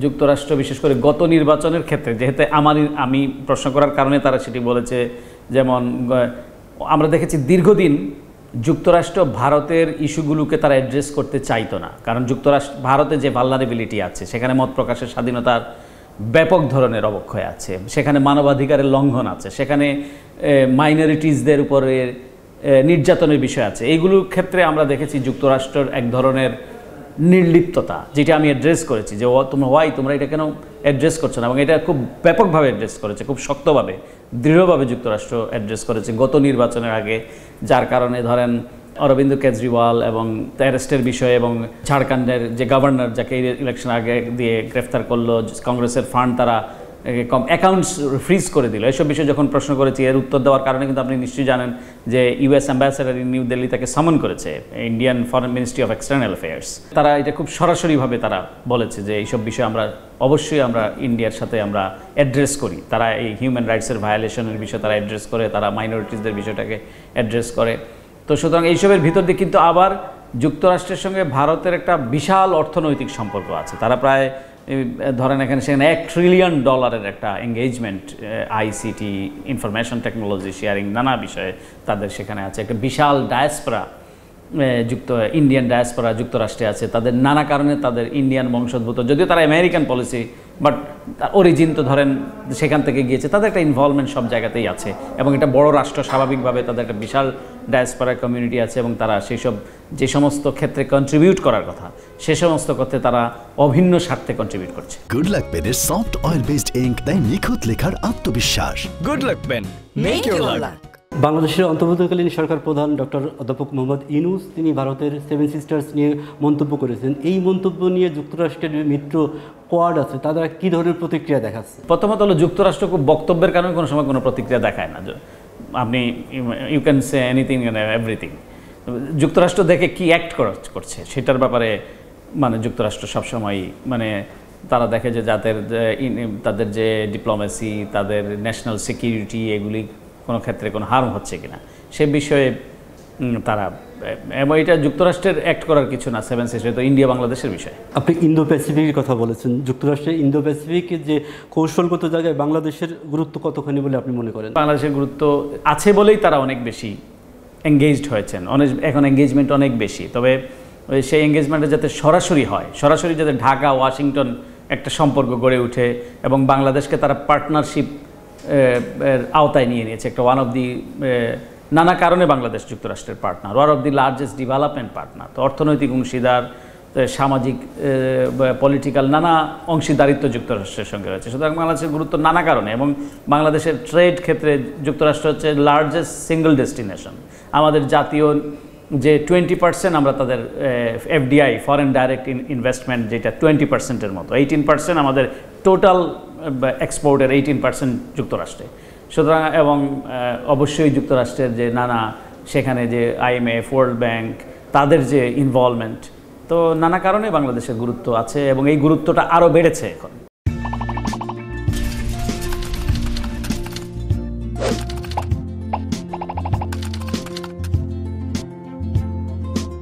যুক্তরাষ্ট্র বিশেষ করে গত নির্বাচনের ক্ষেত্রে, যেহেতু আমি প্রশ্ন করার কারণে তারা সেটি বলেছে, যেমন আমরা দেখেছি দীর্ঘদিন যুক্তরাষ্ট্র ভারতের ইস্যুগুলোকে তারা অ্যাড্রেস করতে চাইতো না, কারণ ভারতে যে ভালনারেবিলিটি আছে, সেখানে মত প্রকাশের স্বাধীনতার ব্যাপক ধরনের অবক্ষয় আছে, সেখানে মানবাধিকারের লঙ্ঘন আছে, সেখানে মাইনরিটিসদের উপরে নির্যাতনের বিষয় আছে। এইগুলোর ক্ষেত্রে আমরা দেখেছি যুক্তরাষ্ট্রের এক ধরনের নির্লিপ্ততা, যেটা আমি অ্যাড্রেস করেছি যে তোমরা এটা কেন অ্যাড্রেস করছো না, এবং এটা খুব ব্যাপকভাবে অ্যাড্রেস করেছে, খুব শক্তভাবে দৃঢ়ভাবে যুক্তরাষ্ট্র অ্যাড্রেস করেছে গত নির্বাচনের আগে, যার কারণে ধরেন অরবিন্দ কেজরিওয়াল এবং অ্যারেস্টের বিষয়ে, এবং ঝাড়খণ্ডের যে গভর্নর যাকে ইলেকশন আগে দিয়ে গ্রেফতার করলো, কংগ্রেসের ফান্ড তারা অ্যাকাউন্টস ফ্রিজ করে দিল, এসব বিষয়ে যখন প্রশ্ন করেছি, এর উত্তর দেওয়ার কারণে কিন্তু আপনি নিশ্চয়ই জানেন যে US ambassador in new Delhi তাকে সামন করেছে Indian foreign ministry of external affairs. তারা এটা খুব সরাসরিভাবে তারা বলেছে যে এইসব বিষয়ে অবশ্যই আমরা ইন্ডিয়ার সাথে আমরা অ্যাড্রেস করি। তারা এই হিউম্যান রাইটসের ভায়োলেশনের বিষয়ে তারা অ্যাড্রেস করে, তারা মাইনরিটিসদের বিষয়টাকে অ্যাড্রেস করে। তো সুতরাং এইসবের ভিতর দিয়ে কিন্তু আবার যুক্তরাষ্ট্রের সঙ্গে ভারতের একটা বিশাল অর্থনৈতিক সম্পর্ক আছে। তারা প্রায় ধরেন সেখানে $1 ট্রিলিয়ন একটা engagement, ICT, information technology sharing, নানা বিষয়ে তাদের সেখানে আছে। একটা বিশাল ডায়াসপোরা ইন্ডিয়ান ডায়াসপোরা যুক্তরাষ্ট্রে আছে, তাদের নানা কারণে তাদের ইন্ডিয়ান বংশোদ্ভূত, যদিও তারা আমেরিকান পলিসি, বাট অরিজিন তো ধরেন সেখান থেকে গিয়েছে, তাদের একটা ইনভলভমেন্ট সব জায়গাতেই আছে, এবং এটা বড় রাষ্ট্র, স্বাভাবিকভাবে তাদের একটা বিশাল ডায়াসপোরা কমিউনিটি আছে, এবং তারা যে সমস্ত ক্ষেত্রে কন্ট্রিবিউট করার কথা, সে সমস্ত ক্ষেত্রে তারা অভিন্ন স্বার্থে কন্ট্রিবিউট করছে। গুড লাক পেনের সফট অয়েল বেসড ইঙ্ক দেয় নিখুঁত লেখার আত্মবিশ্বাস। Good luck pen, make your luck. বাংলাদেশের অন্তর্বর্তীকালীন সরকার প্রধান ডক্টর অধ্যাপক মোহাম্মদ ইউনূস তিনি ভারতের 7 সিস্টার্স নিয়ে মন্তব্য করেছেন। এই মন্তব্য নিয়ে যুক্তরাষ্ট্রের মিত্র কোয়াড আছে, তারা কী ধরনের প্রতিক্রিয়া দেখাচ্ছে? প্রথমত হলো যুক্তরাষ্ট্র খুব বক্তব্যের কারণে কোনো সময় কোনো প্রতিক্রিয়া দেখায় না। আপনি you can say anything and everything. যুক্তরাষ্ট্র দেখে কি অ্যাক্ট করছে সেটার ব্যাপারে যুক্তরাষ্ট্র সবসময় তারা দেখে যে তাদের যে ডিপ্লোমেসি, তাদের ন্যাশনাল সিকিউরিটি, এগুলি কোনো ক্ষেত্রে কোনো হার্ম হচ্ছে কিনা সে বিষয়ে তারা, এবং এটা যুক্তরাষ্ট্রের অ্যাক্ট করার কিছু না। 7 সিস্টার তো ইন্ডিয়া বাংলাদেশের বিষয়। আপনি ইন্দো প্যাসিফিকের কথা বলেছেন, যুক্তরাষ্ট্রের ইন্দো প্যাসিফিকের যে কৌশলগত জায়গায় বাংলাদেশের গুরুত্ব কতখানি বলে আপনি মনে করেন? বাংলাদেশের গুরুত্ব আছে বলেই তারা অনেক বেশি এঙ্গেজড হয়েছেন, এখন এঙ্গেজমেন্ট অনেক বেশি। তবে সেই এঙ্গেজমেন্টে যাতে সরাসরি যাতে ঢাকা ওয়াশিংটন একটা সম্পর্ক গড়ে ওঠে, এবং বাংলাদেশকে তারা পার্টনারশিপ এর আওতায় নিয়ে নিয়েছে। একটা ওয়ান অফ দি নানা কারণে বাংলাদেশ যুক্তরাষ্ট্রের partner, one of the largest development partner. তো অর্থনৈতিক অংশীদার, সামাজিক, পলিটিক্যাল নানা অংশীদারিত্ব যুক্তরাষ্ট্রের সঙ্গে রয়েছে। সুতরাং বাংলাদেশের গুরুত্ব নানা কারণে, এবং বাংলাদেশের ট্রেড ক্ষেত্রে যুক্তরাষ্ট্র হচ্ছে লার্জেস্ট সিঙ্গল ডেস্টিনেশন। আমাদের জাতীয় যে 20% আমরা তাদের এফডিআই, ফরেন ডাইরেক্ট ইনভেস্টমেন্ট, যেটা 20%-এর মতো, 18% আমাদের টোটাল এক্সপোর্টের 18% যুক্তরাষ্ট্রে। সুতরাং এবং অবশ্যই যুক্তরাষ্ট্রের যে নানা সেখানে যে IMF, ওয়ার্ল্ড ব্যাংক, তাদের যে ইনভলভমেন্ট, তো নানা কারণে বাংলাদেশের গুরুত্ব আছে, এবং এই গুরুত্বটা আরও বেড়েছে এখন।